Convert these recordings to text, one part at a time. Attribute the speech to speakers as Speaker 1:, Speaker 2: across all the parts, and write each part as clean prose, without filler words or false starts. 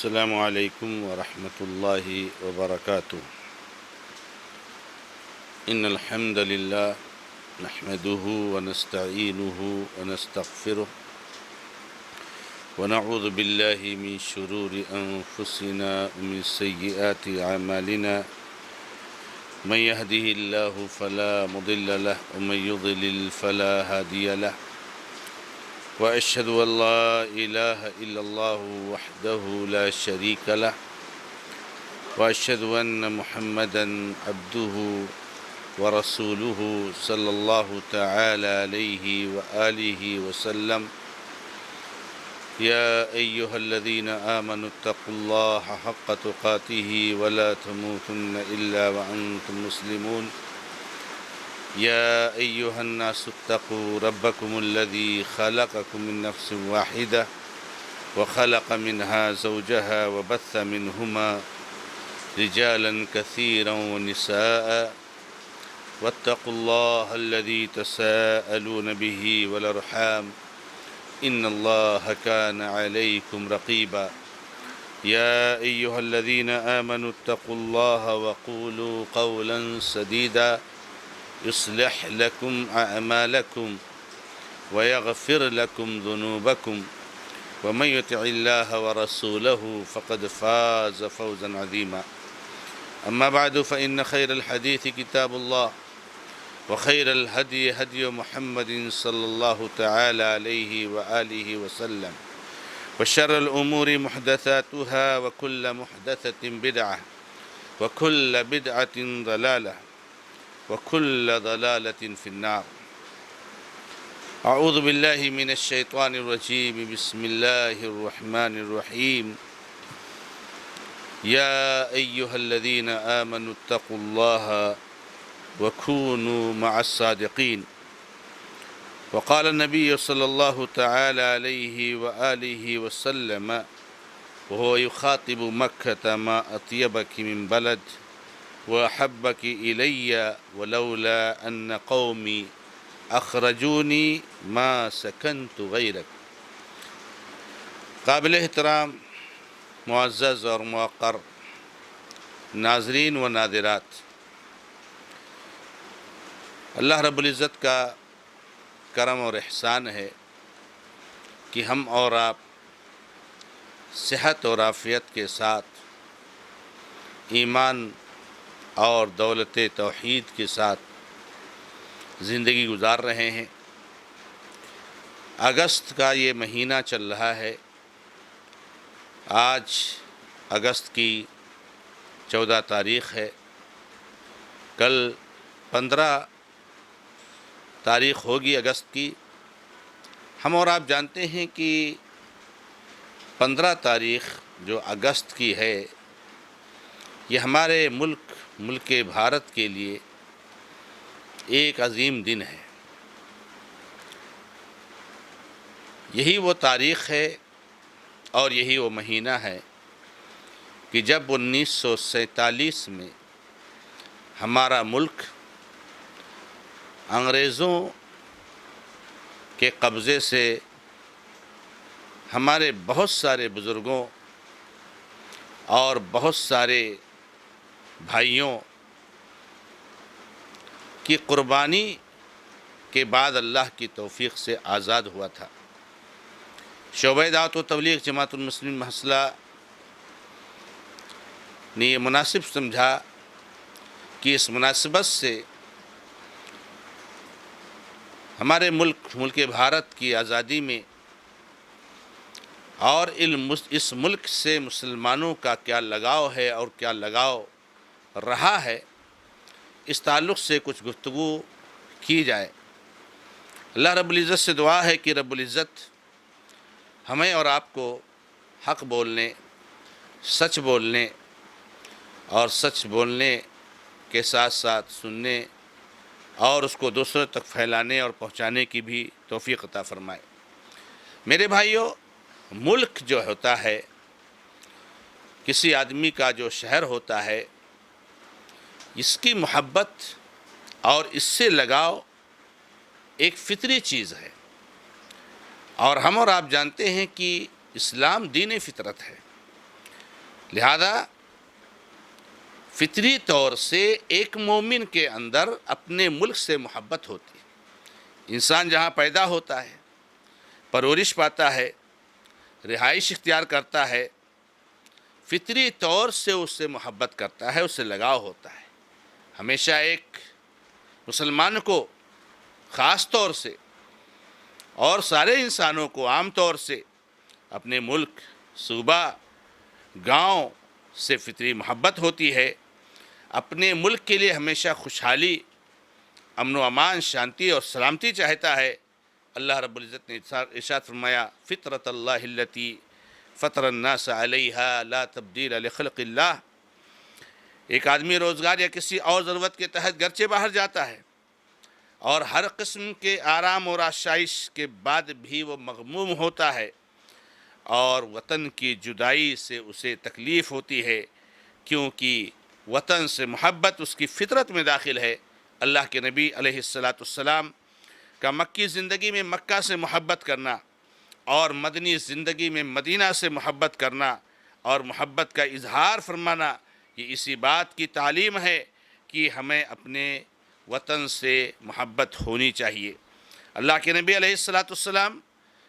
Speaker 1: السلام عليكم ورحمة الله وبركاته. إن الحمد لله نحمده ونستعينه ونستغفره ونعوذ بالله من شرور أنفسنا ومن سيئات أعمالنا. من يهده الله فلا مضل له ومن يضلل فلا هادي له. وأشهد أن لا إله إلا الله وحده لا شريك له وأشهد أن محمدًا عبده ورسوله صلى الله تعالى عليه وآله وسلم. يا أيها الذين آمنوا اتقوا الله حق تقاته ولا تموتن إلا وأنتم مسلمون. يا أيها الناس اتقوا ربكم الذي خلقكم من نفس واحدة وخلق منها زوجها وبث منهما رجالا كثيرا ونساء. واتقوا الله الذي تساءلون به والأرحام إن الله كان عليكم رقيبا. يا أيها الذين آمنوا اتقوا الله وقولوا قولا سديدا يصلح لكم أعمالكم ويغفر لكم ذنوبكم ومن يطع الله ورسوله فقد فاز فوزا عظيما. أما بعد فإن خير الحديث كتاب الله وخير الهدي هدي محمد صلى الله تعالى عليه وآله وسلم وشر الأمور محدثاتها وكل محدثة بدعة وكل بدعة ضلالة وكل ضلالة في النار. أعوذ بالله من الشيطان الرجيم. بسم الله الرحمن الرحيم. يا أيها الذين آمنوا اتقوا الله وكونوا مع الصادقين. وقال النبي صلى الله تعالى عليه وآله وسلم وهو يخاطب مكة: ما أطيبك من بلد وأحبك إلي ولولا أن قومي أخرجوني ما سكنت غيرك. قابل احترام معزز اور موقر ناظرین و ناظرات، اللہ رب العزت کا کرم اور احسان ہے کہ ہم اور آپ صحت اور عافیت کے ساتھ ایمان اور دولت توحید کے ساتھ زندگی گزار رہے ہیں۔ اگست کا یہ مہینہ چل رہا ہے۔ آج اگست کی 14 تاریخ ہے۔ کل 15 تاریخ ہوگی اگست کی۔ ہم اور آپ جانتے ہیں کہ 15 تاریخ جو اگست کی ہے، یہ ہمارے ملک بھارت کے لیے ایک عظیم دن ہے۔ یہی وہ تاریخ ہے اور یہی وہ مہینہ ہے کہ جب 1947 میں ہمارا ملک انگریزوں کے قبضے سے ہمارے بہت سارے بزرگوں اور بہت سارے بھائیوں کی قربانی کے بعد اللہ کی توفیق سے آزاد ہوا تھا۔ شعبہ دعوت و تبلیغ جماعت المسلمین محصلہ نے یہ مناسب سمجھا کہ اس مناسبت سے ہمارے ملک بھارت کی آزادی میں اور اس ملک سے مسلمانوں کا کیا لگاؤ ہے اور کیا لگاؤ رہا ہے، اس تعلق سے کچھ گفتگو کی جائے۔ اللہ رب العزت سے دعا ہے کہ رب العزت ہمیں اور آپ کو حق بولنے، سچ بولنے اور سچ بولنے کے ساتھ ساتھ سننے اور اس کو دوسروں تک پھیلانے اور پہنچانے کی بھی توفیق عطا فرمائے۔ میرے بھائیوں، ملک جو ہوتا ہے، کسی آدمی کا جو شہر ہوتا ہے، اس کی محبت اور اس سے لگاؤ ایک فطری چیز ہے، اور ہم اور آپ جانتے ہیں کہ اسلام دین فطرت ہے۔ لہذا فطری طور سے ایک مومن کے اندر اپنے ملک سے محبت ہوتی ہے۔ انسان جہاں پیدا ہوتا ہے، پرورش پاتا ہے، رہائش اختیار کرتا ہے، فطری طور سے اس سے محبت کرتا ہے، اس سے لگاؤ ہوتا ہے۔ ہمیشہ ایک مسلمان کو خاص طور سے اور سارے انسانوں کو عام طور سے اپنے ملک، صوبہ، گاؤں سے فطری محبت ہوتی ہے۔ اپنے ملک کے لیے ہمیشہ خوشحالی، امن و امان، شانتی اور سلامتی چاہتا ہے۔ اللہ رب العزت نے ارشاد فرمایا، فطرت اللہ التی فطر الناس علیہا لا تبدیل لخلق اللہ۔ ایک آدمی روزگار یا کسی اور ضرورت کے تحت گرچہ باہر جاتا ہے اور ہر قسم کے آرام اور آشائش کے بعد بھی وہ مغموم ہوتا ہے اور وطن کی جدائی سے اسے تکلیف ہوتی ہے، کیونکہ وطن سے محبت اس کی فطرت میں داخل ہے۔ اللہ کے نبی علیہ السلام کا مکی زندگی میں مکہ سے محبت کرنا اور مدنی زندگی میں مدینہ سے محبت کرنا اور محبت کا اظہار فرمانا، یہ اسی بات کی تعلیم ہے کہ ہمیں اپنے وطن سے محبت ہونی چاہیے۔ اللہ کے نبی علیہ السلام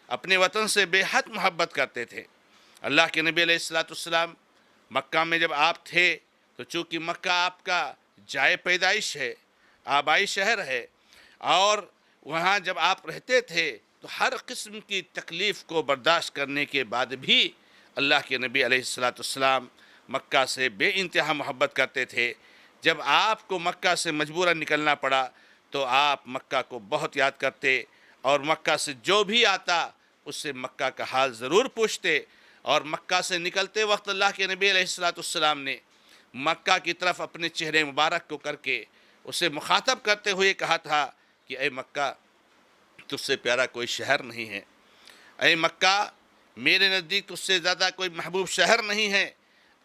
Speaker 1: اپنے وطن سے بے حد محبت کرتے تھے۔ اللہ کے نبی علیہ السلام مکہ میں جب آپ تھے تو چونکہ مکہ آپ کا جائے پیدائش ہے، آبائی شہر ہے، اور وہاں جب آپ رہتے تھے تو ہر قسم کی تکلیف کو برداشت کرنے کے بعد بھی اللہ کے نبی علیہ السلام مکہ سے بے انتہا محبت کرتے تھے۔ جب آپ کو مکہ سے مجبوراً نکلنا پڑا تو آپ مکہ کو بہت یاد کرتے اور مکہ سے جو بھی آتا اس سے مکہ کا حال ضرور پوچھتے، اور مکہ سے نکلتے وقت اللہ کے نبی علیہ السلام نے مکہ کی طرف اپنے چہرے مبارک کو کر کے اسے مخاطب کرتے ہوئے کہا تھا کہ اے مکہ، تجھ سے پیارا کوئی شہر نہیں ہے۔ اے مکہ، میرے نزدیک تجھ سے زیادہ کوئی محبوب شہر نہیں ہے۔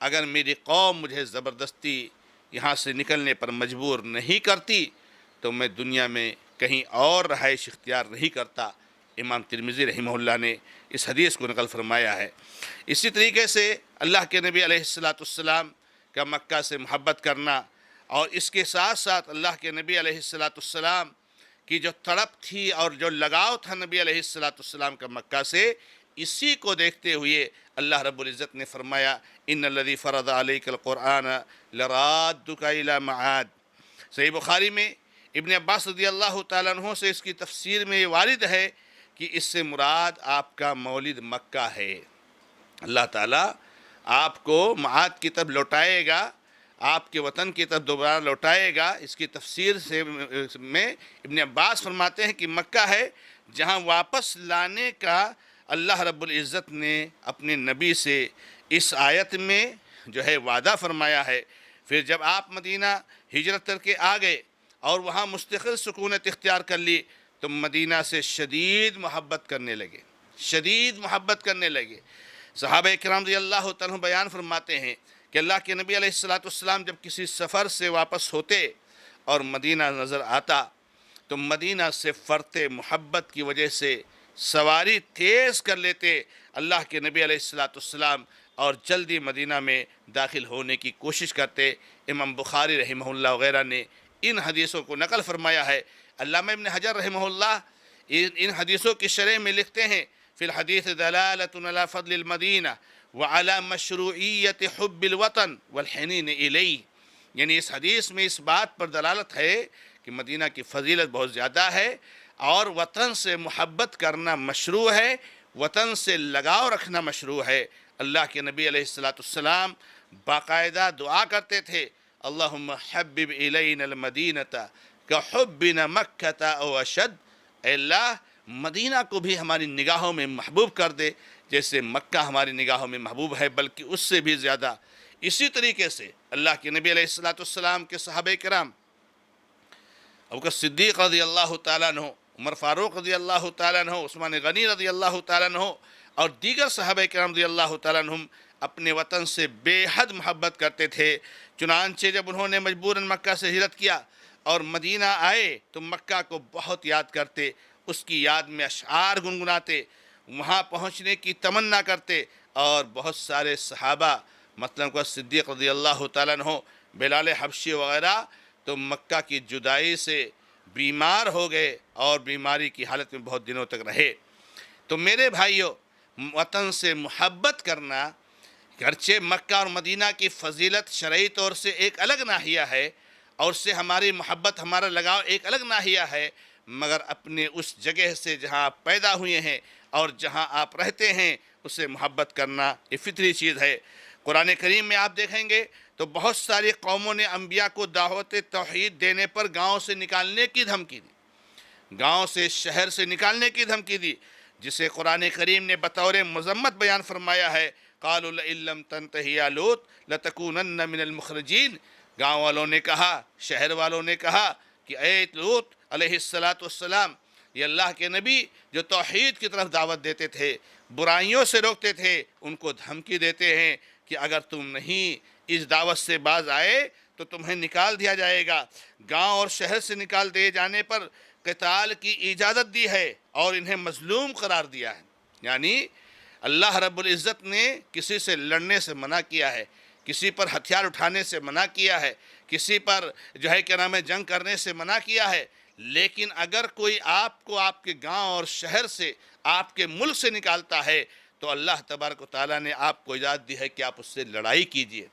Speaker 1: اگر میری قوم مجھے زبردستی یہاں سے نکلنے پر مجبور نہیں کرتی تو میں دنیا میں کہیں اور رہائش اختیار نہیں کرتا۔ امام ترمذی رحمہ اللہ نے اس حدیث کو نقل فرمایا ہے۔ اسی طریقے سے اللہ کے نبی علیہ السلام کا مکہ سے محبت کرنا اور اس کے ساتھ ساتھ اللہ کے نبی علیہ السلام کی جو تڑپ تھی اور جو لگاؤ تھا نبی علیہ السلام کا مکہ سے، اسی کو دیکھتے ہوئے اللہ رب العزت نے فرمایا، ان الذی فرض علیک القرآن لرادک الی معاد۔ صحیح بخاری میں ابن عباس رضی اللہ تعالیٰ عنہ سے اس کی تفسیر میں یہ وارد ہے کہ اس سے مراد آپ کا مولد مکہ ہے۔ اللہ تعالیٰ آپ کو معاد کی طرف لوٹائے گا، آپ کے وطن کی طرف دوبارہ لوٹائے گا۔ اس کی تفسیر میں ابن عباس فرماتے ہیں کہ مکہ ہے جہاں واپس لانے کا اللہ رب العزت نے اپنے نبی سے اس آیت میں جو ہے وعدہ فرمایا ہے۔ پھر جب آپ مدینہ ہجرت کر کے آ گئے اور وہاں مستقل سکونت اختیار کر لی تو مدینہ سے شدید محبت کرنے لگے۔ صحابہ کرام رضی اللہ تعالیٰ بیان فرماتے ہیں کہ اللہ کے نبی علیہ السلام جب کسی سفر سے واپس ہوتے اور مدینہ نظر آتا تو مدینہ سے فرتے محبت کی وجہ سے سواری تیز کر لیتے اللہ کے نبی علیہ السلام اور جلدی مدینہ میں داخل ہونے کی کوشش کرتے۔ امام بخاری رحمہ اللہ وغیرہ نے ان حدیثوں کو نقل فرمایا ہے۔ علامہ ابن حجر رحمہ اللہ ان حدیثوں کی شرح میں لکھتے ہیں، فی الحدیث دلالۃ علی فضل المدینہ وعلی مشروعیت حب الوطن والحنین الیہ، یعنی اس حدیث میں اس بات پر دلالت ہے کہ مدینہ کی فضیلت بہت زیادہ ہے اور وطن سے محبت کرنا مشروع ہے، وطن سے لگاؤ رکھنا مشروع ہے۔ اللہ کے نبی علیہ السلام باقاعدہ دعا کرتے تھے، اللہم حبب الینا المدینۃ کحبنا مکۃ او اشد، اے اللہ مدینہ کو بھی ہماری نگاہوں میں محبوب کر دے جیسے مکہ ہماری نگاہوں میں محبوب ہے، بلکہ اس سے بھی زیادہ۔ اسی طریقے سے اللہ کے نبی علیہ السلام کے صحابہ کرام ابوبکر صدیق رضی اللہ تعالیٰ عنہ، عمر فاروق رضی اللہ تعالیٰ عنہ، عثمان غنی رضی اللہ تعالیٰ عنہ اور دیگر صحابہ کرام رضی اللہ تعالیٰ عنہم اپنے وطن سے بے حد محبت کرتے تھے۔ چنانچہ جب انہوں نے مجبوراً مکہ سے ہجرت کیا اور مدینہ آئے تو مکہ کو بہت یاد کرتے، اس کی یاد میں اشعار گنگناتے، وہاں پہنچنے کی تمنا کرتے، اور بہت سارے صحابہ مثلاً کو صدیق رضی اللہ تعالیٰ عنہ، بلال حبشی وغیرہ تو مکہ کی جدائی سے بیمار ہو گئے اور بیماری کی حالت میں بہت دنوں تک رہے۔ تو میرے بھائیوں، وطن سے محبت کرنا، گرچہ مکہ اور مدینہ کی فضیلت شرعی طور سے ایک الگ ناحیہ ہے اور اس سے ہماری محبت، ہمارا لگاؤ ایک الگ ناحیہ ہے، مگر اپنے اس جگہ سے جہاں آپ پیدا ہوئے ہیں اور جہاں آپ رہتے ہیں اسے محبت کرنا یہ فطری چیز ہے۔ قرآن کریم میں آپ دیکھیں گے تو بہت ساری قوموں نے انبیاء کو دعوت توحید دینے پر گاؤں سے نکالنے کی دھمکی دی، گاؤں سے، شہر سے نکالنے کی دھمکی دی، جسے قرآن کریم نے بطور مذمت بیان فرمایا ہے، قالوا لئن لم تنتہ یا لوط لتکونن من المخرجین۔ گاؤں والوں نے کہا، شہر والوں نے کہا کہ اے لوط علیہ السلام، یہ اللہ کے نبی جو توحید کی طرف دعوت دیتے تھے، برائیوں سے روکتے تھے، ان کو دھمکی دیتے ہیں کہ اگر تم نہیں اس دعوت سے باز آئے تو تمہیں نکال دیا جائے گا۔ گاؤں اور شہر سے نکال دیے جانے پر قتال کی اجازت دی ہے اور انہیں مظلوم قرار دیا ہے، یعنی اللہ رب العزت نے کسی سے لڑنے سے منع کیا ہے، کسی پر ہتھیار اٹھانے سے منع کیا ہے، کسی پر جو ہے جنگ کرنے سے منع کیا ہے، لیکن اگر کوئی آپ کو آپ کے گاؤں اور شہر سے، آپ کے ملک سے نکالتا ہے تو اللہ تبارک و تعالیٰ نے آپ کو اجازت دی ہے کہ آپ اس سے لڑائی کیجئے،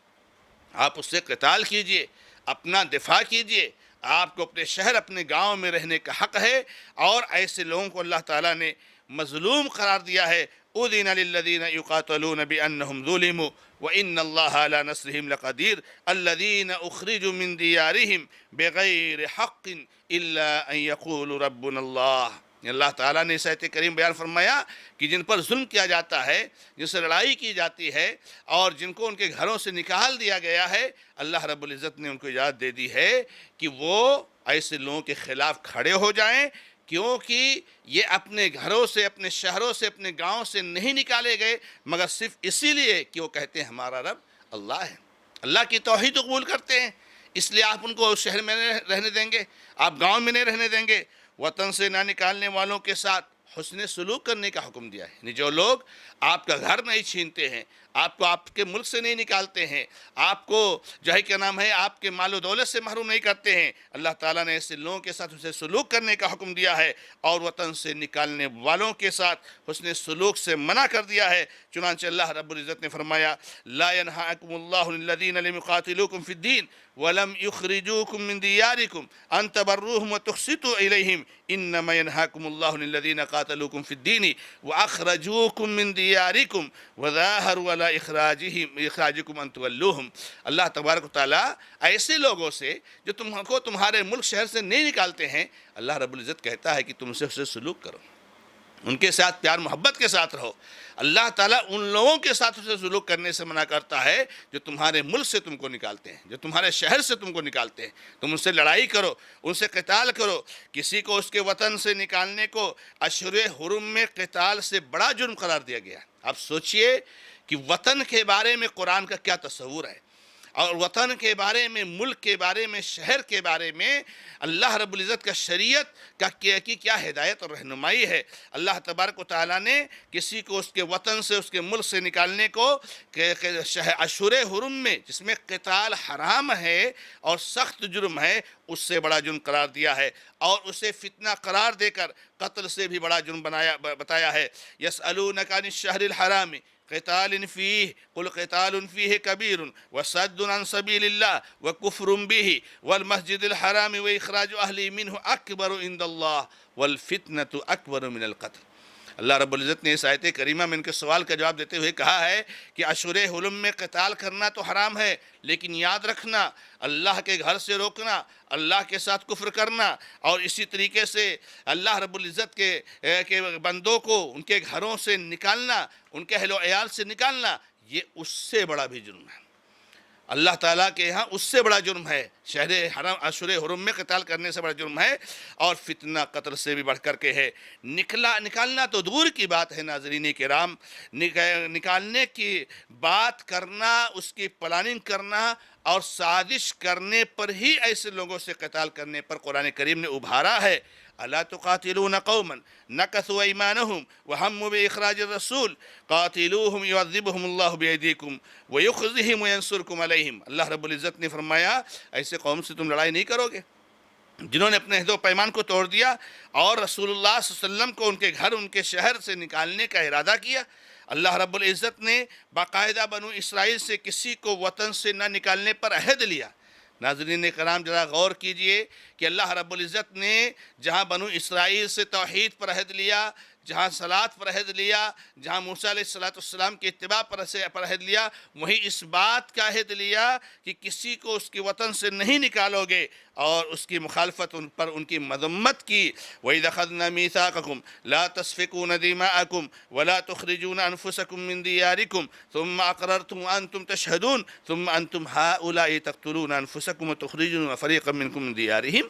Speaker 1: آپ اس سے قتال کیجئے، اپنا دفاع کیجئے، آپ کو اپنے شہر، اپنے گاؤں میں رہنے کا حق ہے، اور ایسے لوگوں کو اللہ تعالیٰ نے مظلوم قرار دیا ہے۔ اُذِنَ لِلَّذِينَ يُقَاتَلُونَ بِأَنَّهُمْ ظُلِمُوا وَإِنَّ اللَّهَ عَلَى نَصْرِهِمْ لَقَدِيرٌ الَّذِينَ أُخْرِجُوا مِنْ دِيَارِهِمْ بِغَيْرِ حَقٍّ إِلَّا أَنْ يَقُولُوا رَبُّنَا اللَّهُ۔ اللہ تعالیٰ نے اس آیت کریم بیان فرمایا کہ جن پر ظلم کیا جاتا ہے، جن سے لڑائی کی جاتی ہے اور جن کو ان کے گھروں سے نکال دیا گیا ہے، اللہ رب العزت نے ان کو اجازت دے دی ہے کہ وہ ایسے لوگوں کے خلاف کھڑے ہو جائیں، کیونکہ یہ اپنے گھروں سے، اپنے شہروں سے، اپنے گاؤں سے نہیں نکالے گئے مگر صرف اسی لیے کہ وہ کہتے ہیں ہمارا رب اللہ ہے، اللہ کی توحید قبول کرتے ہیں، اس لیے آپ ان کو شہر میں نہیں رہنے دیں گے، آپ گاؤں میں نہیں رہنے دیں گے۔ وطن سے نہ نکالنے والوں کے ساتھ حسن سلوک کرنے کا حکم دیا ہے، یعنی جو لوگ آپ کا گھر نہیں چھینتے ہیں، آپ کو آپ کے ملک سے نہیں نکالتے ہیں، آپ کو جو ہے آپ کے مال و دولت سے محروم نہیں کرتے ہیں، اللہ تعالیٰ نے ایسے لوگوں کے ساتھ حسن سلوک کرنے کا حکم دیا ہے اور وطن سے نکالنے والوں کے ساتھ حسن سلوک سے منع کر دیا ہے۔ چنانچہ اللہ رب العزت نے فرمایا، لا ينہاکم اللہ الذین لم یقاتلوکم فی الدین ولم یخرجوکم من دیارکم ان تبروہم وتقسطوا الیہم انما ینہاکم اللہ الذین قاتلوکم فی الدین واخرجوکم من دیارکم وظاہروا علی اخراجکم ان تولوہم۔ اللہ تبارک و تعالیٰ ایسے لوگوں سے جو تم کو تمہارے ملک شہر سے نہیں نکالتے ہیں، اللہ رب العزت کہتا ہے کہ تم سے اسے سلوک کرو، ان کے ساتھ پیار محبت کے ساتھ رہو۔ اللہ تعالیٰ ان لوگوں کے ساتھ اسے سلوک کرنے سے منع کرتا ہے جو تمہارے ملک سے تم کو نکالتے ہیں، جو تمہارے شہر سے تم کو نکالتے ہیں، تم ان سے لڑائی کرو، ان سے قتال کرو۔ کسی کو اس کے وطن سے نکالنے کو اشہر حرم میں قتال سے بڑا جرم قرار دیا گیا۔ آپ سوچئے کہ وطن کے بارے میں قرآن کا کیا تصور ہے، اور وطن کے بارے میں، ملک کے بارے میں، شہر کے بارے میں اللہ رب العزت کا شریعت کا کیا ہدایت اور رہنمائی ہے۔ اللہ تبارک و تعالیٰ نے کسی کو اس کے وطن سے، اس کے ملک سے نکالنے کو اشہر حرم میں، جس میں قتال حرام ہے اور سخت جرم ہے، اس سے بڑا جرم قرار دیا ہے، اور اسے فتنہ قرار دے کر قتل سے بھی بڑا جرم بتایا ہے۔ یسألونک عن الشہر الحرام قتال فیہ قل قتال فیہ کبیر وصد عن سبیل اللہ وکفر بہ والمسجد الحرام واخراج اہلہ منہ اکبر عند اللہ والفتنة اکبر من القتل۔ اللہ رب العزت نے اس آیت کریمہ میں ان کے سوال کا جواب دیتے ہوئے کہا ہے کہ اشہر حرم میں قتال کرنا تو حرام ہے، لیکن یاد رکھنا، اللہ کے گھر سے روکنا، اللہ کے ساتھ کفر کرنا، اور اسی طریقے سے اللہ رب العزت کے بندوں کو ان کے گھروں سے نکالنا، ان کے اہل و عیال سے نکالنا، یہ اس سے بڑا بھی جرم ہے۔ اللہ تعالیٰ کے ہاں اس سے بڑا جرم ہے، شہر حرم اشہر حرم میں قتال کرنے سے بڑا جرم ہے، اور فتنہ قتل سے بھی بڑھ کر کے ہے۔ نکالنا تو دور کی بات ہے ناظرین کرام، نکالنے کی بات کرنا، اس کی پلاننگ کرنا اور سازش کرنے پر ہی ایسے لوگوں سے قتال کرنے پر قرآن کریم نے ابھارا ہے۔ الا تقاتلون قوما نكثوا ايمانهم وهموا باخراج الرسول قاتلوهم يعذبهم الله بايديكم ويخزهم وينصركم عليهم۔ اللہ رب العزت نے فرمایا ایسے قوم سے تم لڑائی نہیں کرو گے جنہوں نے اپنے عہد و پیمان کو توڑ دیا اور رسول اللہ صلی اللہ علیہ وسلم کو ان کے گھر ان کے شہر سے نکالنے کا ارادہ کیا۔ اللہ رب العزت نے باقاعدہ بنو اسرائیل سے کسی کو وطن سے نہ نکالنے پر عہد لیا۔ ناظرین کرام ذرا غور کیجئے کہ اللہ رب العزت نے جہاں بنو اسرائیل سے توحید پر عہد لیا، جہاں صلاۃ پر عہد لیا، جہاں موسیٰ علیہ السلام کی اتباع پر عہد لیا، وہیں اس بات کا عہد لیا کہ کسی کو اس کے وطن سے نہیں نکالو گے اور اس کی مخالفت پر ان کی مذمت کی۔ وَإِذْ أَخَذْنَا مِيثَاقَكُمْ لَا تَسْفِكُونَ دِمَاءَكُمْ وَلَا تُخْرِجُونَ أَنفُسَكُمْ مِنْ دِيَارِكُمْ ثُمَّ أَقْرَرْتُمْ وَأَنْتُمْ تَشْهَدُونَ ثُمَّ أَنْتُمْ هَؤُلَاءِ تَقْتُلُونَ أَنفُسَكُمْ وَتُخْرِجُونَ فَرِيقًا مِنْكُمْ مِنْ دِيَارِهِمْ۔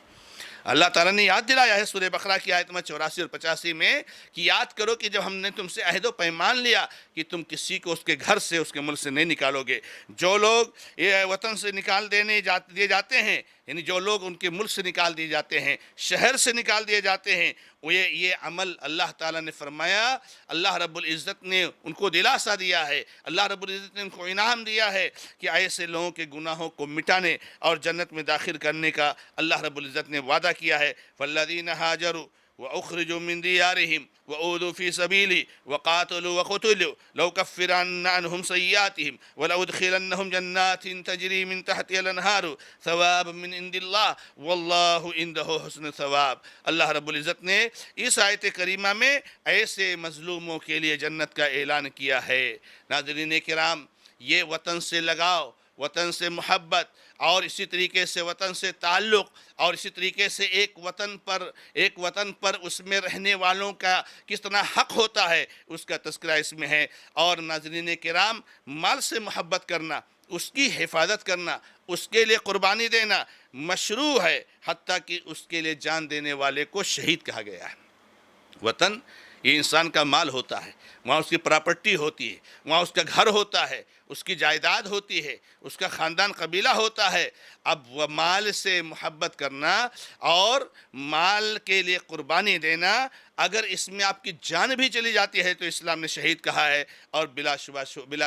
Speaker 1: اللہ تعالیٰ نے یاد دلایا ہے سورہ بقرہ کی آیت نمبر 84 اور 85 میں کہ یاد کرو کہ جب ہم نے تم سے عہد و پیمان لیا کہ تم کسی کو اس کے گھر سے اس کے ملک سے نہیں نکالو گے۔ جو لوگ یہ وطن سے نکال دیے جاتے ہیں، یعنی جو لوگ ان کے ملک سے نکال دیے جاتے ہیں، شہر سے نکال دیے جاتے ہیں، یہ عمل اللہ تعالیٰ نے فرمایا اللہ رب العزت نے ان کو دلاسا دیا ہے، اللہ رب العزت نے ان کو انعام دیا ہے کہ ایسے لوگوں کے گناہوں کو مٹانے اور جنت میں داخل کرنے کا اللہ رب العزت نے وعدہ کیا ہے۔ فَالَّذِينَ هَاجَرُوا وَأُخْرِجُوا مِنْ دِيَارِهِمْ وَأُوذُوا فِي سَبِيلِي وَقَاتَلُوا وَقُتِلُوا لَأُكَفِّرَنَّ عَنْهُمْ سَيِّئَاتِهِمْ وَلَأُدْخِلَنَّهُم جَنَّاتٍ تَجْرِي مِنْ تَحْتِهَا الْأَنْهَارُ ثَوَابًا مِنْ عِنْدِ اللَّهِ وَاللَّهُ عِنْدَهُ حُسْنُ الثَّوَابِ۔ اللہ رب العزت نے اس آیت کریمہ میں ایسے مظلوموں کے لیے جنت کا اعلان کیا ہے۔ ناظرین کرام، یہ وطن سے لگاؤ، وطن سے محبت اور اسی طریقے سے وطن سے تعلق اور اسی طریقے سے ایک وطن پر اس میں رہنے والوں کا کس طرح حق ہوتا ہے اس کا تذکرہ اس میں ہے۔ اور ناظرین کرام، مال سے محبت کرنا، اس کی حفاظت کرنا، اس کے لیے قربانی دینا مشروع ہے، حتیٰ کہ اس کے لیے جان دینے والے کو شہید کہا گیا ہے۔ وطن یہ انسان کا مال ہوتا ہے، وہاں اس کی پراپرٹی ہوتی ہے، وہاں اس کا گھر ہوتا ہے، اس کی جائیداد ہوتی ہے، اس کا خاندان قبیلہ ہوتا ہے۔ اب وہ مال سے محبت کرنا اور مال کے لیے قربانی دینا، اگر اس میں آپ کی جان بھی چلی جاتی ہے تو اسلام نے شہید کہا ہے۔ اور بلا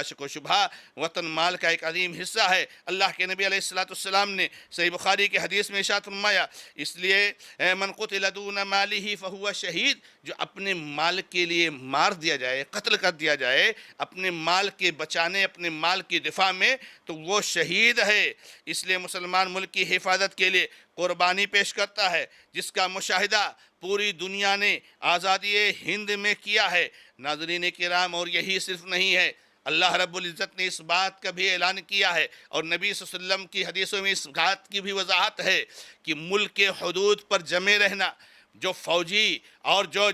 Speaker 1: شک و شبہ وطن مال کا ایک عظیم حصہ ہے۔ اللہ کے نبی علیہ السلام نے صحیح بخاری کے حدیث میں ارشاد فرمایا، اس لیے من قتل دون مالہ فہو شہید، جو اپنے مال کے لیے مار دیا جائے، قتل کر دیا جائے اپنے مال کے بچانے، اپنے مال کی دفاع میں، تو وہ شہید ہے۔ اس لیے مسلمان ملک کی حفاظت کے لیے قربانی پیش کرتا ہے، جس کا مشاہدہ پوری دنیا نے آزادی ہند میں کیا ہے۔ ناظرین کرام، اور یہی صرف نہیں ہے، اللہ رب العزت نے اس بات کا بھی اعلان کیا ہے اور نبی صلی اللہ علیہ وسلم کی حدیثوں میں اس بات کی بھی وضاحت ہے کہ ملک کے حدود پر جمے رہنا، جو فوجی اور جو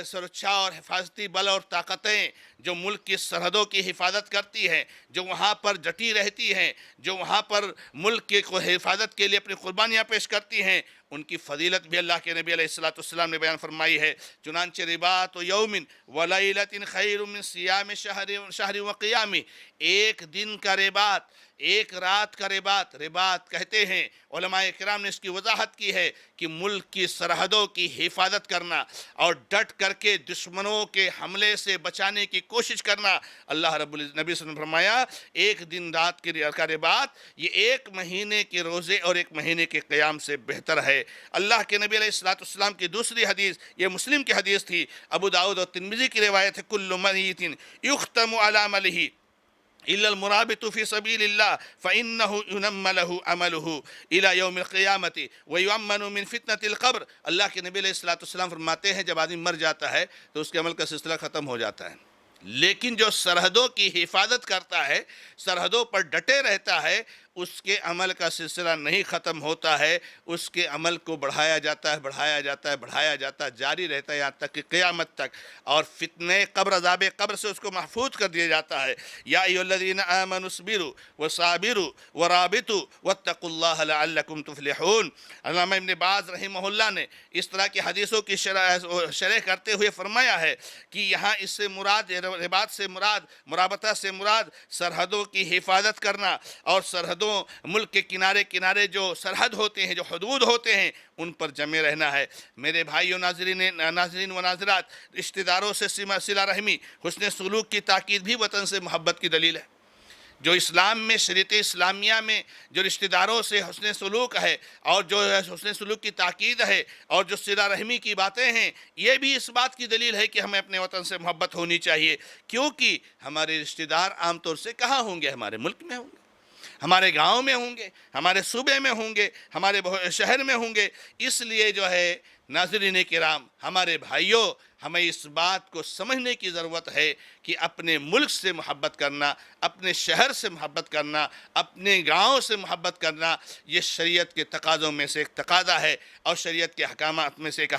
Speaker 1: سرکشا اور حفاظتی بل اور طاقتیں جو ملک کی سرحدوں کی حفاظت کرتی ہیں، جو وہاں پر ڈٹی رہتی ہیں، جو وہاں پر ملک کی حفاظت کے لیے اپنی قربانیاں پیش کرتی ہیں، ان کی فضیلت بھی اللہ کے نبی علیہ السلام نے بیان فرمائی ہے۔ چنانچہ رباط یوم ولیلۃ خیر من صیام شہر وقیام، ایک دن کا رباط، ایک رات کا رباط کہتے ہیں۔ علماء کرام نے اس کی وضاحت کی ہے کہ ملک کی سرحدوں کی حفاظت کرنا اور ڈٹ کر کے دشمنوں کے حملے سے بچانے کی کوشش کرنا، اللہ رب العزت نبی صلی اللہ علیہ وسلم نے فرمایا ایک دن رات کا رباط یہ ایک مہینے کے روزے اور ایک مہینے کے قیام سے بہتر ہے۔ اللہ کے نبی علیہ السلام کی دوسری حدیث، یہ مسلم کی حدیث تھی، ابو داؤد اور ترمذی کی روایت ہے، کل میت یختم علی عملہ إلا المرابط في سبيل الله فإنه ينم له عمله إلى يوم القيامة ويؤمن من فتنة القبر۔ اللہ کے نبی علیہ السلام فرماتے ہیں جب آدمی مر جاتا ہے تو اس کے عمل کا سلسلہ ختم ہو جاتا ہے، لیکن جو سرحدوں کی حفاظت کرتا ہے، سرحدوں پر ڈٹے رہتا ہے، اس کے عمل کا سلسلہ نہیں ختم ہوتا ہے، اس کے عمل کو بڑھایا جاتا ہے، جاری رہتا ہے یہاں تک کہ قیامت تک، اور فتنہ قبر، عذاب قبر سے اس کو محفوظ کر دیا جاتا ہے۔ یا ایھا الذین آمنوا اصبروا وصابروا ورابطوا واتقوا اللہ لعلکم تفلحون۔ علامہ ابن باز رحمہ اللہ نے اس طرح کی حدیثوں کی شرح کرتے ہوئے فرمایا ہے کہ یہاں اس سے مراد، رباط سے مراد، مرابطہ سے مراد سرحدوں کی حفاظت کرنا اور سرحدوں سرحدوں، ملک کے کنارے کنارے جو سرحد ہوتے ہیں، جو حدود ہوتے ہیں، ان پر جمے رہنا ہے۔ میرے بھائیوں، ناظرین و ناظرات، رشتہ داروں سے صلہ رحمی، حسن سلوک کی تاکید بھی وطن سے محبت کی دلیل ہے۔ جو اسلام میں، شریعت اسلامیہ میں جو رشتہ داروں سے حسن سلوک ہے اور جو حسن سلوک کی تاکید ہے اور جو صلہ رحمی کی باتیں ہیں، یہ بھی اس بات کی دلیل ہے کہ ہمیں اپنے وطن سے محبت ہونی چاہیے، کیونکہ ہمارے رشتہ دار عام طور سے کہاں ہوں گے؟ ہمارے ملک میں ہوں گے، ہمارے گاؤں میں ہوں گے، ہمارے صوبے میں ہوں گے، ہمارے شہر میں ہوں گے۔ اس لیے جو ہے ناظرین کرام، ہمارے بھائیوں، ہمیں اس بات کو سمجھنے کی ضرورت ہے کہ اپنے ملک سے محبت کرنا، اپنے شہر سے محبت کرنا، اپنے گاؤں سے محبت کرنا، یہ شریعت کے تقاضوں میں سے ایک تقاضا ہے اور شریعت کے احکامات میں سے ایک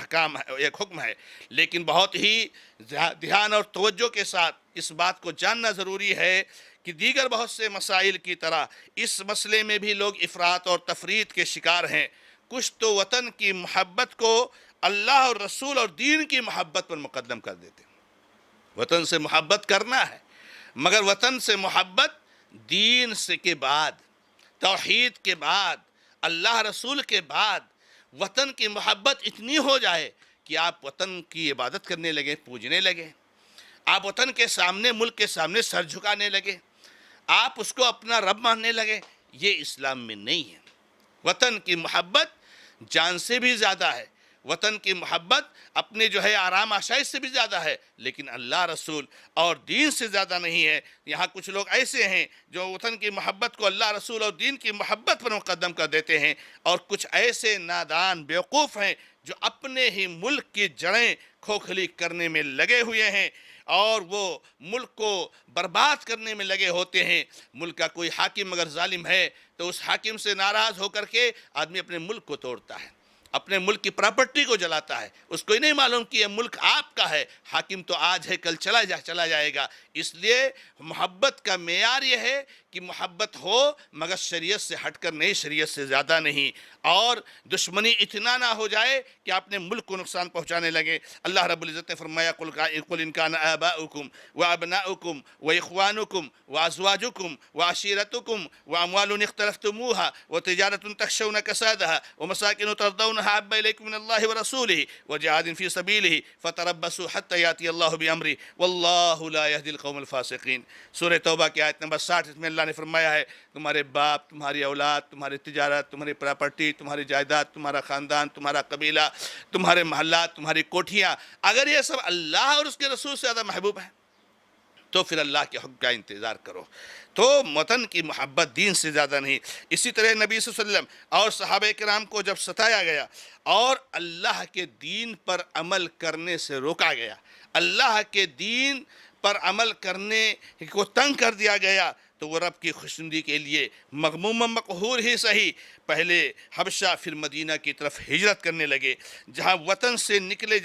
Speaker 1: حکم ہے۔ لیکن بہت ہی دھیان اور توجہ کے ساتھ اس بات کو جاننا ضروری ہے کہ دیگر بہت سے مسائل کی طرح اس مسئلے میں بھی لوگ افراط اور تفریط کے شکار ہیں۔ کچھ تو وطن کی محبت کو اللہ اور رسول اور دین کی محبت پر مقدم کر دیتے ہیں۔ وطن سے محبت کرنا ہے، مگر وطن سے محبت دین سے کے بعد، توحید کے بعد، اللہ رسول کے بعد وطن کی محبت اتنی ہو جائے کہ آپ وطن کی عبادت کرنے لگیں، پوجنے لگیں، آپ وطن کے سامنے، ملک کے سامنے سر جھکانے لگے، آپ اس کو اپنا رب ماننے لگے۔ یہ اسلام میں نہیں ہے۔ وطن کی محبت جان سے بھی زیادہ ہے، وطن کی محبت اپنے جو ہے آرام آسائش سے بھی زیادہ ہے، لیکن اللہ رسول اور دین سے زیادہ نہیں ہے۔ یہاں کچھ لوگ ایسے ہیں جو وطن کی محبت کو اللہ رسول اور دین کی محبت پر مقدم کر دیتے ہیں، اور کچھ ایسے نادان بیوقوف ہیں جو اپنے ہی ملک کی جڑیں کھوکھلی کرنے میں لگے ہوئے ہیں اور وہ ملک کو برباد کرنے میں لگے ہوتے ہیں۔ ملک کا کوئی حاکم اگر ظالم ہے تو اس حاکم سے ناراض ہو کر کے آدمی اپنے ملک کو توڑتا ہے، اپنے ملک کی پراپرٹی کو جلاتا ہے۔ اس کو ہی نہیں معلوم کہ یہ ملک آپ کا ہے، حاکم تو آج ہے، کل چلا جائے گا۔ اس لیے محبت کا معیار یہ ہے کہ محبت ہو مگر شریعت سے ہٹ کر نہیں، شریعت سے زیادہ نہیں، اور دشمنی اتنا نہ ہو جائے کہ اپنے ملک کو نقصان پہنچانے لگے۔ اللہ رب العزت نے فرمایا قل ان کان آباؤکم وابناؤکم واخوانکم وازواجکم وعشیرتکم واموال اختلفتموها وتجارت تخشون کسادها ومساکن ترضونها احب الیکم من اللہ ورسولہ وجہاد فی سبیلہ فتربصوا حتی یاتی اللہ بامرہ واللہ لا یہدی القوم الفاسقین۔ سورہ توبہ کی آیت نمبر 60 میں اللہ نے فرمایا ہے، تمہارے باپ، تمہاری اولاد، تمہاری تجارت، تمہاری پراپرٹی، تمہاری جائیداد، تمہارا خاندان، تمہارا قبیلہ، تمہارے محلات، تمہاری کوٹھیاں، اگر یہ سب اللہ اور اس کے رسول سے زیادہ محبوب ہیں تو پھر اللہ کے حکم کا انتظار کرو۔ تو وطن کی محبت دین سے زیادہ نہیں۔ اسی طرح نبی صلی اللہ علیہ وسلم اور صحابہ کرام کو جب ستایا گیا اور اللہ کے دین پر عمل کرنے سے روکا گیا، اللہ کے دین پر عمل کرنے کو تنگ کر دیا گیا، تو وہ رب کی خوشنودی کے لیے مغموم مقہور ہی صحیح پہلے حبشہ پھر مدینہ کی طرف ہجرت کرنے لگے، جہاں وطن سے نکلنے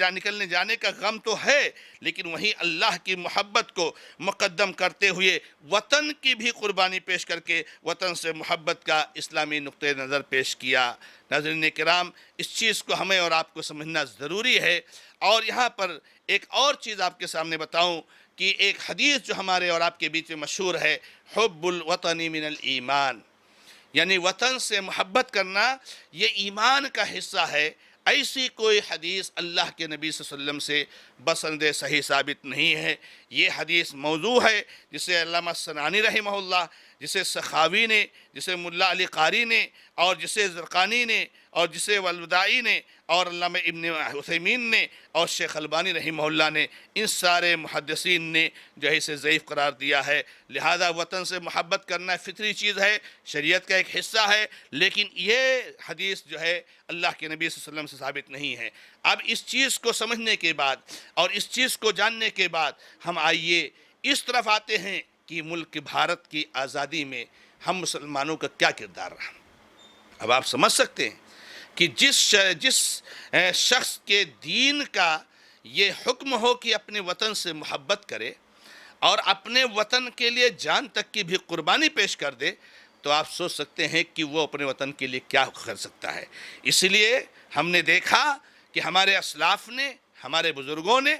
Speaker 1: جانے کا غم تو ہے، لیکن وہیں اللہ کی محبت کو مقدم کرتے ہوئے وطن کی بھی قربانی پیش کر کے وطن سے محبت کا اسلامی نقطہ نظر پیش کیا۔ ناظرین کرام، اس چیز کو ہمیں اور آپ کو سمجھنا ضروری ہے۔ اور یہاں پر ایک اور چیز آپ کے سامنے بتاؤں کہ ایک حدیث جو ہمارے اور آپ کے بیچ میں مشہور ہے، حب الوطن من الایمان، یعنی وطن سے محبت کرنا یہ ایمان کا حصہ ہے۔ ایسی کوئی حدیث اللہ کے نبی صلی اللہ علیہ وسلم سے بسند صحیح ثابت نہیں ہے۔ یہ حدیث موضوع ہے، جسے علامہ صنعانی رحمہ اللہ، جسے سخاوی نے، جسے ملا علی قاری نے، اور جسے زرقانی نے، اور جسے والودائی نے، اور علامہ ابن عثیمین نے، اور شیخ البانی رحمہ اللہ نے، ان سارے محدثین نے جو ہے اسے ضعیف قرار دیا ہے۔ لہذا وطن سے محبت کرنا فطری چیز ہے، شریعت کا ایک حصہ ہے، لیکن یہ حدیث جو ہے اللہ کے نبی صلی اللہ علیہ وسلم سے ثابت نہیں ہے۔ اب اس چیز کو سمجھنے کے بعد اور اس چیز کو جاننے کے بعد ہم آئیے اس طرف آتے ہیں کہ ملک بھارت کی آزادی میں ہم مسلمانوں کا کیا کردار رہا۔ اب آپ سمجھ سکتے ہیں کہ جس شخص کے دین کا یہ حکم ہو کہ اپنے وطن سے محبت کرے اور اپنے وطن کے لیے جان تک کی بھی قربانی پیش کر دے، تو آپ سوچ سکتے ہیں کہ وہ اپنے وطن کے لیے کیا کر سکتا ہے۔ اس لیے ہم نے دیکھا کہ ہمارے اسلاف نے، ہمارے بزرگوں نے،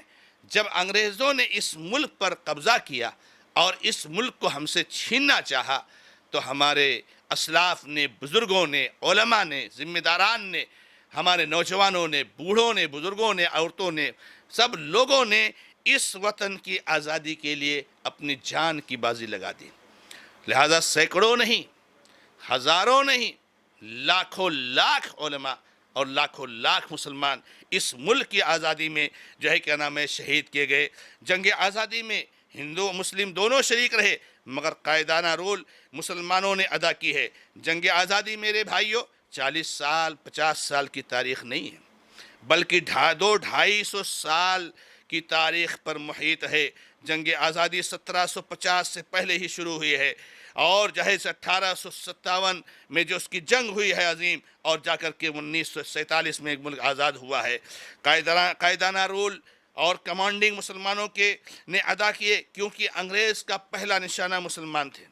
Speaker 1: جب انگریزوں نے اس ملک پر قبضہ کیا اور اس ملک کو ہم سے چھیننا چاہا، تو ہمارے اسلاف نے، بزرگوں نے، علماء نے، ذمہ داران نے، ہمارے نوجوانوں نے، بوڑھوں نے، بزرگوں نے، عورتوں نے، سب لوگوں نے اس وطن کی آزادی کے لیے اپنی جان کی بازی لگا دی. لہذا سینکڑوں نہیں، ہزاروں نہیں، لاکھوں لاکھ علماء اور لاکھوں لاکھ مسلمان اس ملک کی آزادی میں جو ہے کیا نام ہے شہید کیے گئے. جنگ آزادی میں ہندو مسلم دونوں شریک رہے، مگر قائدانہ رول مسلمانوں نے ادا کی ہے. جنگ آزادی میرے بھائیوں 40 سال 50 سال کی تاریخ نہیں ہے، بلکہ 200-250 سال کی تاریخ پر محیط ہے. جنگ آزادی 1750 سے پہلے ہی شروع ہوئی ہے، اور جہیز 1857 میں جو اس کی جنگ ہوئی ہے عظیم، اور جا کر کے 1947 میں ایک ملک آزاد ہوا ہے. قائدانہ رول اور کمانڈنگ مسلمانوں کے نے ادا کیے، کیونکہ انگریز کا پہلا نشانہ مسلمان تھے.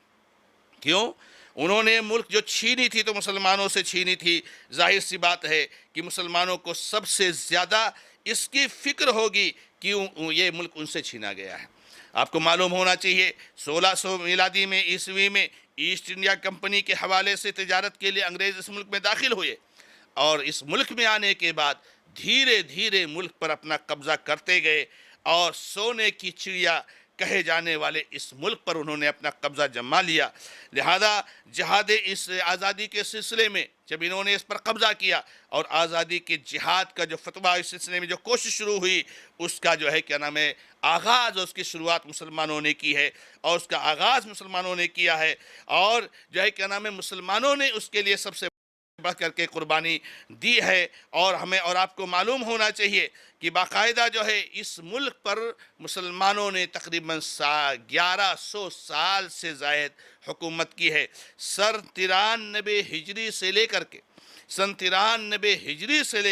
Speaker 1: کیوں؟ انہوں نے ملک جو چھینی تھی تو مسلمانوں سے چھینی تھی. ظاہر سی بات ہے کہ مسلمانوں کو سب سے زیادہ اس کی فکر ہوگی کہ یہ ملک ان سے چھینا گیا ہے. آپ کو معلوم ہونا چاہیے 1600 میلادی میں عیسوی میں ایسٹ انڈیا کمپنی کے حوالے سے تجارت کے لیے انگریز اس ملک میں داخل ہوئے، اور اس ملک میں آنے کے بعد دھیرے دھیرے ملک پر اپنا قبضہ کرتے گئے، اور سونے کی چڑیا کہے جانے والے اس ملک پر انہوں نے اپنا قبضہ جما لیا. لہذا جہاد اس آزادی کے سلسلے میں جب انہوں نے اس پر قبضہ کیا، اور آزادی کے جہاد کا جو فتویٰ اس سلسلے میں جو کوشش شروع ہوئی، اس کا جو ہے کیا نام ہے آغاز، اس کی شروعات مسلمانوں نے کی ہے، اور اس کا آغاز مسلمانوں نے کیا ہے، اور جو ہے کیا نام ہے مسلمانوں نے اس کے لیے سب سے بڑھ کر کے قربانی دی ہے. اور ہمیں اور آپ کو معلوم ہونا چاہیے کہ باقاعدہ جو ہے اس ملک پر مسلمانوں نے تقریباً 1100 سال سے زائد حکومت کی ہے. سن 93 ہجری سے لے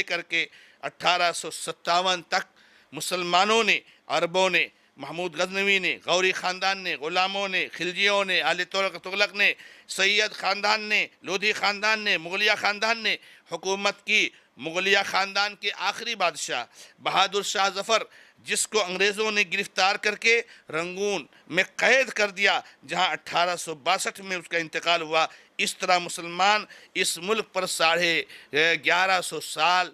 Speaker 1: کر کے 1857 تک مسلمانوں نے، عربوں نے، محمود غزنوی نے، غوری خاندان نے، غلاموں نے، خلجیوں نے، آل تغلق نے، سید خاندان نے، لودھی خاندان نے، مغلیہ خاندان نے حکومت کی. مغلیہ خاندان کے آخری بادشاہ بہادر شاہ ظفر، جس کو انگریزوں نے گرفتار کر کے رنگون میں قید کر دیا، جہاں 1862 میں اس کا انتقال ہوا. اس طرح مسلمان اس ملک پر 1150 سال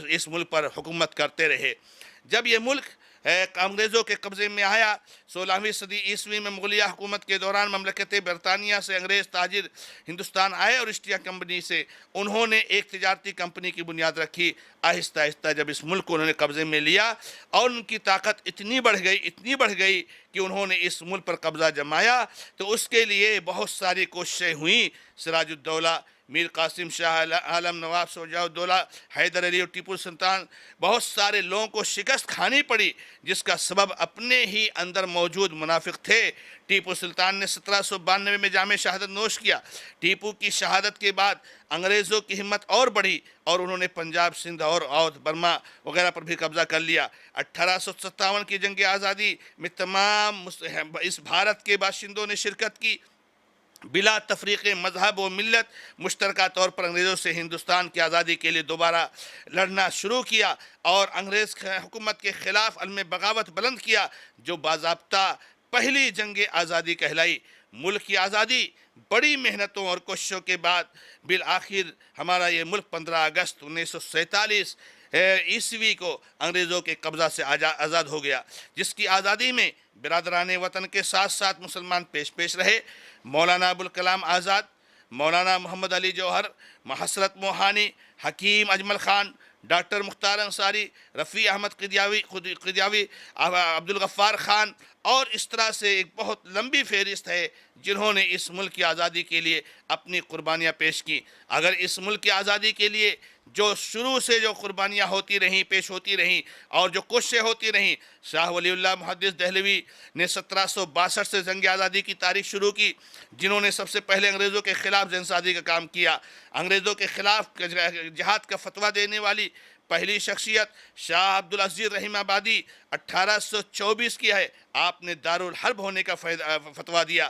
Speaker 1: اس ملک پر حکومت کرتے رہے. جب یہ ملک انگریزوں کے قبضے میں آیا 16ویں صدی عیسوی میں، مغلیہ حکومت کے دوران مملکت برطانیہ سے انگریز تاجر ہندوستان آئے، اور ایسٹ انڈیا کمپنی سے انہوں نے ایک تجارتی کمپنی کی بنیاد رکھی. آہستہ آہستہ جب اس ملک کو انہوں نے قبضے میں لیا، اور ان کی طاقت اتنی بڑھ گئی کہ انہوں نے اس ملک پر قبضہ جمایا، تو اس کے لیے بہت ساری کوششیں ہوئیں. سراج الدولہ، میر قاسم شاہ عالم، نواب شجاع الدولہ، حیدر علی اور ٹیپو سلطان، بہت سارے لوگوں کو شکست کھانی پڑی، جس کا سبب اپنے ہی اندر موجود منافق تھے. ٹیپو سلطان نے 1792 میں جامِ شہادت نوش کیا. ٹیپو کی شہادت کے بعد انگریزوں کی ہمت اور بڑھی، اور انہوں نے پنجاب، سندھ اور اودھ برما وغیرہ پر بھی قبضہ کر لیا. 1857 کی جنگ آزادی میں تمام اس بھارت کے باشندوں نے شرکت کی. بلا تفریق مذہب و ملت مشترکہ طور پر انگریزوں سے ہندوستان کی آزادی کے لیے دوبارہ لڑنا شروع کیا، اور انگریز حکومت کے خلاف علم بغاوت بلند کیا، جو باضابطہ پہلی جنگ آزادی کہلائی. ملک کی آزادی بڑی محنتوں اور کوششوں کے بعد بالآخر ہمارا یہ ملک 15 اگست 1947 عیسوی کو انگریزوں کے قبضہ سے آزاد ہو گیا، جس کی آزادی میں برادران وطن کے ساتھ ساتھ مسلمان پیش رہے. مولانا ابوالکلام آزاد، مولانا محمد علی جوہر، حسرت موہانی، حکیم اجمل خان، ڈاکٹر مختار انصاری، رفیع احمد قدیاوی، عبدالغفار خان، اور اس طرح سے ایک بہت لمبی فہرست ہے جنہوں نے اس ملک کی آزادی کے لیے اپنی قربانیاں پیش کی. اگر اس ملک کی آزادی کے لیے جو شروع سے جو قربانیاں ہوتی رہیں، پیش ہوتی رہیں، اور جو کوششیں ہوتی رہیں، شاہ ولی اللہ محدث دہلوی نے 1762 سے جنگ آزادی کی تاریخ شروع کی، جنہوں نے سب سے پہلے انگریزوں کے خلاف جنسازی کا کام کیا. انگریزوں کے خلاف جہاد کا فتویٰ دینے والی پہلی شخصیت شاہ عبدالعزیز رحیم آبادی 1824 کی ہے. آپ نے دارالحرب ہونے کا فتویٰ دیا.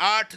Speaker 1: 8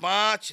Speaker 1: 5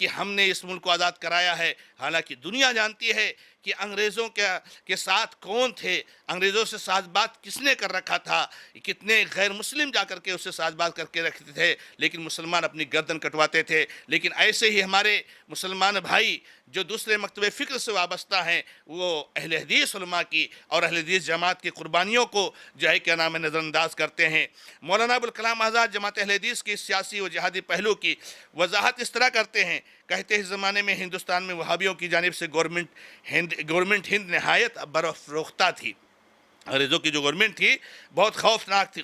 Speaker 1: کہ ہم نے اس ملک کو آزاد کرایا ہے، حالانکہ دنیا جانتی ہے کہ انگریزوں کے ساتھ کون تھے، انگریزوں سے ساز بات کس نے کر رکھا تھا، کتنے غیر مسلم جا کر کے اس سے ساز بات کر کے رکھتے تھے، لیکن مسلمان اپنی گردن کٹواتے تھے۔ لیکن ایسے ہی ہمارے مسلمان بھائی جو دوسرے مکتب فکر سے وابستہ ہیں، وہ اہل حدیث علماء کی اور اہل حدیث جماعت کی قربانیوں کو جو ہے کیا نام ہے نظر انداز کرتے ہیں۔ مولانا ابوالکلام آزاد جماعت اہل حدیث کی سیاسی و جہادی پہلو کی وضاحت اس طرح کرتے ہیں، کہتے ہیں اس زمانے میں ہندوستان میں وہابیوں کی جانب سے گورنمنٹ ہند نہایت برافروختہ تھی۔ انگریزوں کی جو گورنمنٹ تھی بہت خوفناک تھی،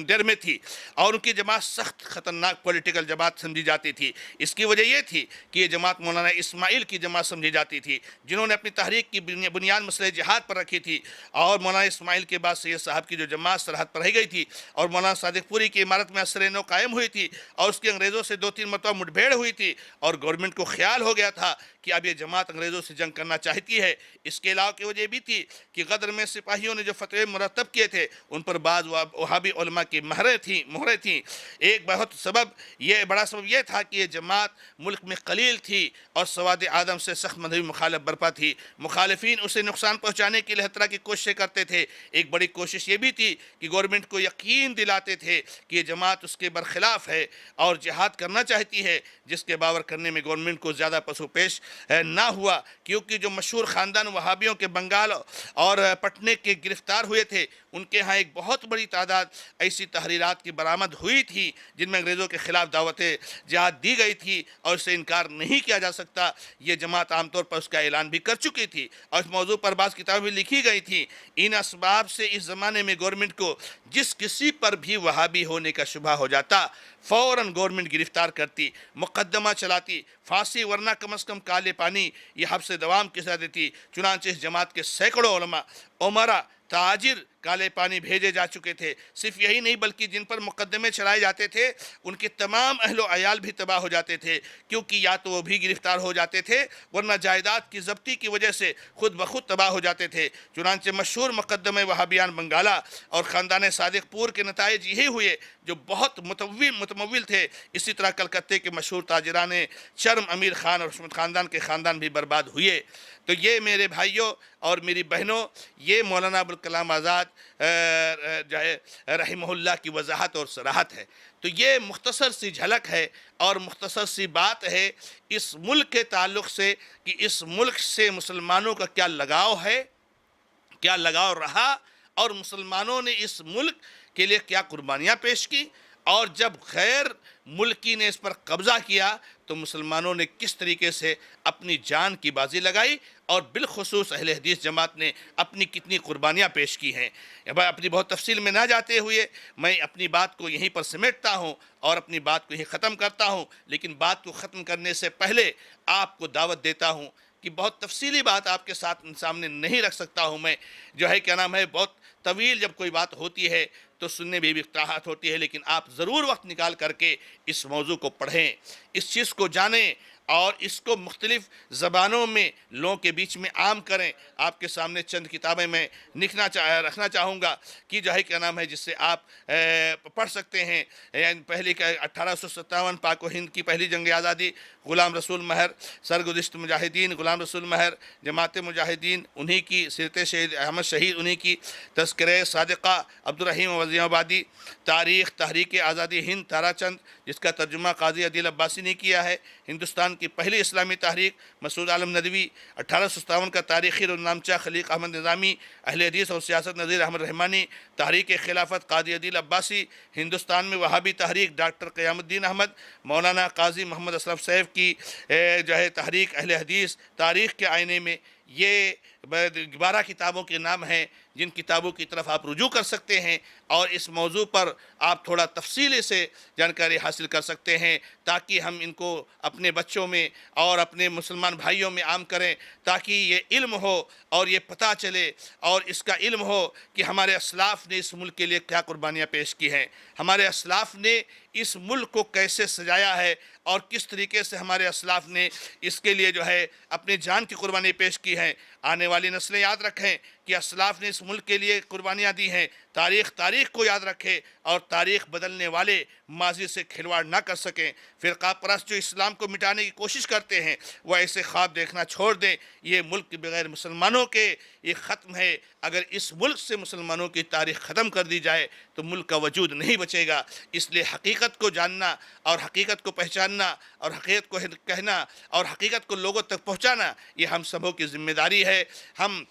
Speaker 1: ڈر میں تھی، اور ان کی جماعت سخت خطرناک پولیٹیکل جماعت سمجھی جاتی تھی۔ اس کی وجہ یہ تھی کہ یہ جماعت مولانا اسماعیل کی جماعت سمجھی جاتی تھی، جنہوں نے اپنی تحریک کی بنیاد مسئلہ جہاد پر رکھی تھی، اور مولانا اسماعیل کے بعد سید صاحب کی جو جماعت سرحد پر رہ گئی تھی، اور مولانا صادق پوری کی عمارت میں اثر نو قائم ہوئی تھی، اور اس کی انگریزوں سے 2-3 مرتبہ مٹبھیڑ ہوئی تھی، اور گورنمنٹ کو خیال ہو گیا تھا کہ اب یہ جماعت انگریزوں سے جنگ کرنا چاہتی ہے۔ اس کے علاوہ کی وجہ بھی تھی کہ غدر میں سپاہیوں نے جو فتوے مرتب کیے تھے ان پر بعض وہابی علماء کی مہریں تھیں۔ ایک بڑا سبب یہ تھا کہ یہ جماعت ملک میں قلیل تھی اور سواد آدم سے سخت مذہبی مخالف برپا تھی، مخالفین اسے نقصان پہنچانے کے لیے ہر طرح کی کوششیں کرتے تھے۔ ایک بڑی کوشش یہ بھی تھی کہ گورنمنٹ کو یقین دلاتے تھے کہ یہ جماعت اس کے برخلاف ہے اور جہاد کرنا چاہتی ہے، جس کے باور کرنے میں گورنمنٹ کو زیادہ پسو پیش نہ ہوا، کیونکہ جو مشہور خاندان وہابیوں کے بنگال اور پٹنے کے گرفتار ہوئے تھے، ان کے ہاں ایک بہت بڑی تعداد ایسی تحریرات کی برآمد ہوئی تھی جن میں انگریزوں کے خلاف دعوت جہاد دی گئی تھی، اور اسے انکار نہیں کیا جا سکتا۔ یہ جماعت عام طور پر اس کا اعلان بھی کر چکی تھی، اور اس موضوع پر بعض کتابیں بھی لکھی گئی تھیں۔ ان اسباب سے اس زمانے میں گورنمنٹ کو جس کسی پر بھی وہابی ہونے کا شبہ ہو جاتا، فوراً گورنمنٹ گرفتار کرتی، مقدمہ چلاتی، پھانسی ورنہ کم از کم کالے پانی یہ حبس دوام کی سزا دیتی۔ چنانچہ اس جماعت کے سینکڑوں علماء، عمرا، تاجر کالے پانی بھیجے جا چکے تھے۔ صرف یہی نہیں بلکہ جن پر مقدمے چلائے جاتے تھے ان کے تمام اہل و عیال بھی تباہ ہو جاتے تھے، کیونکہ یا تو وہ بھی گرفتار ہو جاتے تھے ورنہ جائیداد کی ضبطی کی وجہ سے خود بخود تباہ ہو جاتے تھے۔ چنانچہ مشہور مقدمے وہابیان بنگالہ اور خاندان صادق پور کے نتائج یہی ہوئے جو بہت متمول تھے۔ اسی طرح کلکتے کے مشہور تاجران چرم امیر خان اور حشمت خاندان کے خاندان بھی برباد ہوئے۔ تو یہ میرے بھائیوں اور میری بہنوں، یہ مولانا ابوالکلام آزاد رحمہ اللہ کی وضاحت اور صراحت ہے۔ تو یہ مختصر سی جھلک ہے اور مختصر سی بات ہے اس ملک کے تعلق سے کہ اس ملک سے مسلمانوں کا کیا لگاؤ ہے، کیا لگاؤ رہا، اور مسلمانوں نے اس ملک کے لیے کیا قربانیاں پیش کی، اور جب غیر ملکی نے اس پر قبضہ کیا تو مسلمانوں نے کس طریقے سے اپنی جان کی بازی لگائی، اور بالخصوص اہل حدیث جماعت نے اپنی کتنی قربانیاں پیش کی ہیں۔ اپنی بہت تفصیل میں نہ جاتے ہوئے میں اپنی بات کو یہیں پر سمیٹتا ہوں اور اپنی بات کو یہیں ختم کرتا ہوں، لیکن بات کو ختم کرنے سے پہلے آپ کو دعوت دیتا ہوں کہ بہت تفصیلی بات آپ کے سامنے نہیں رکھ سکتا ہوں میں، جو ہے کیا نام ہے بہت طویل جب کوئی بات ہوتی ہے تو سننے میں بھی اقتراحات ہوتی ہے، لیکن آپ ضرور وقت نکال کر کے اس موضوع کو پڑھیں، اس چیز کو جانیں اور اس کو مختلف زبانوں میں لوگوں کے بیچ میں عام کریں۔ آپ کے سامنے چند کتابیں میں رکھنا چاہوں گا کہ جو ہے کیا نام ہے جس سے آپ پڑھ سکتے ہیں۔ پہلی 1857 پاک و ہند کی پہلی جنگ آزادی، غلام رسول مہر، سرگزشت مجاہدین، غلام رسول مہر، جماعت مجاہدین انہی کی، سیرت شہید احمد شہید انہی کی، تذکرہ صادقہ عبدالرحیم وزیر آبادی، تاریخ تحریک آزادی ہند تارا چند جس کا ترجمہ قاضی عدیل عباسی نے کیا ہے، ہندوستان کی پہلی اسلامی تحریک مسعود عالم ندوی، 1857 کا تاریخی رونامچہ خلیق احمد نظامی، اہل حدیث اور سیاست نظیر احمد رحمانی، تحریک خلافت قاضی عدیل عباسی، ہندوستان میں وہابی تحریک ڈاکٹر قیام الدین احمد، مولانا قاضی محمد اشرف سیف کی جو ہے تحریک اہل حدیث تاریخ کے آئینے میں۔ یہ 12 کتابوں کے نام ہیں جن کتابوں کی طرف آپ رجوع کر سکتے ہیں اور اس موضوع پر آپ تھوڑا تفصیل سے جانکاری حاصل کر سکتے ہیں، تاکہ ہم ان کو اپنے بچوں میں اور اپنے مسلمان بھائیوں میں عام کریں، تاکہ یہ علم ہو اور یہ پتہ چلے اور اس کا علم ہو کہ ہمارے اسلاف نے اس ملک کے لیے کیا قربانیاں پیش کی ہیں، ہمارے اسلاف نے اس ملک کو کیسے سجایا ہے اور کس طریقے سے ہمارے اسلاف نے اس کے لیے جو ہے اپنے جان کی قربانی پیش کی ہے۔ آنے والی نسلیں یاد رکھیں کہ اسلاف نے اس ملک کے لیے قربانیاں دی ہیں، تاریخ کو یاد رکھے اور تاریخ بدلنے والے ماضی سے کھلواڑ نہ کر سکیں۔ فرقہ پرست جو اسلام کو مٹانے کی کوشش کرتے ہیں وہ ایسے خواب دیکھنا چھوڑ دیں۔ یہ ملک بغیر مسلمانوں کے یہ ختم ہے۔ اگر اس ملک سے مسلمانوں کی تاریخ ختم کر دی جائے تو ملک کا وجود نہیں بچے گا۔ اس لیے حقیقت کو جاننا اور حقیقت کو پہچاننا اور حقیقت کو کہنا اور حقیقت کو لوگوں تک پہنچانا یہ ہم سبوں کی ذمہ داری ہے۔ ہم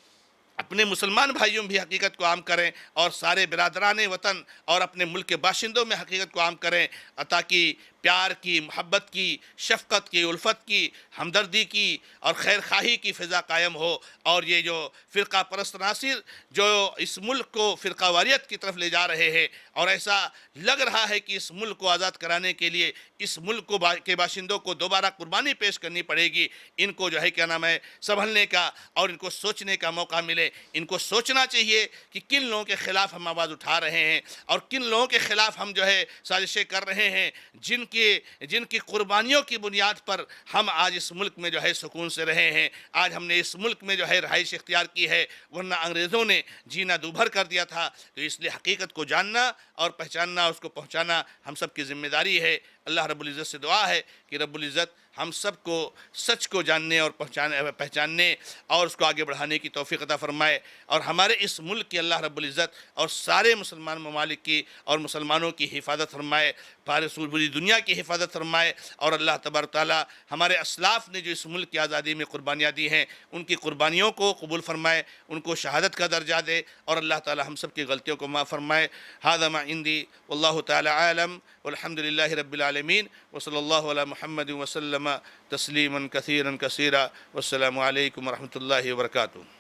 Speaker 1: اپنے مسلمان بھائیوں بھی حقیقت کو عام کریں اور سارے برادران وطن اور اپنے ملک کے باشندوں میں حقیقت کو عام کریں تاکہ پیار کی، محبت کی، شفقت کی، الفت کی، ہمدردی کی اور خیر خواہی کی فضا قائم ہو، اور یہ جو فرقہ پرست عناصر جو اس ملک کو فرقہ واریت کی طرف لے جا رہے ہیں اور ایسا لگ رہا ہے کہ اس ملک کو آزاد کرانے کے لیے اس ملک کے باشندوں کو دوبارہ قربانی پیش کرنی پڑے گی، ان کو جو ہے کیا نام ہے سنبھلنے کا اور ان کو سوچنے کا موقع ملے۔ ان کو سوچنا چاہیے کہ کن لوگوں کے خلاف ہم آواز اٹھا رہے ہیں اور کن لوگوں کے خلاف ہم جو ہے سازشیں کر رہے ہیں، جن کی قربانیوں کی بنیاد پر ہم آج اس ملک میں جو ہے سکون سے رہے ہیں، آج ہم نے اس ملک میں جو ہے رہائش اختیار کی ہے، ورنہ انگریزوں نے جینا دوبھر کر دیا تھا۔ تو اس لیے حقیقت کو جاننا اور پہچاننا، اس کو پہنچانا ہم سب کی ذمہ داری ہے۔ اللہ رب العزت سے دعا ہے کہ رب العزت ہم سب کو سچ کو جاننے اور پہچاننے اور اس کو آگے بڑھانے کی توفیق عطا فرمائے، اور ہمارے اس ملک کی اللہ رب العزت اور سارے مسلمان ممالک کی اور مسلمانوں کی حفاظت فرمائے، پوری دنیا کی حفاظت فرمائے، اور اللہ تبارک تعالیٰ ہمارے اسلاف نے جو اس ملک کی آزادی میں قربانیاں دی ہیں ان کی قربانیوں کو قبول فرمائے، ان کو شہادت کا درجہ دے، اور اللہ تعالیٰ ہم سب کی غلطیوں کو معاف فرمائے۔ ھذا ما عندی واللہ تعالیٰ عالم والحمد للہ رب العالمین وصلی اللہ علی محمد وسلم تسلیما کثیرا کثیرا والسلام علیکم ورحمۃ اللہ وبرکاتہ۔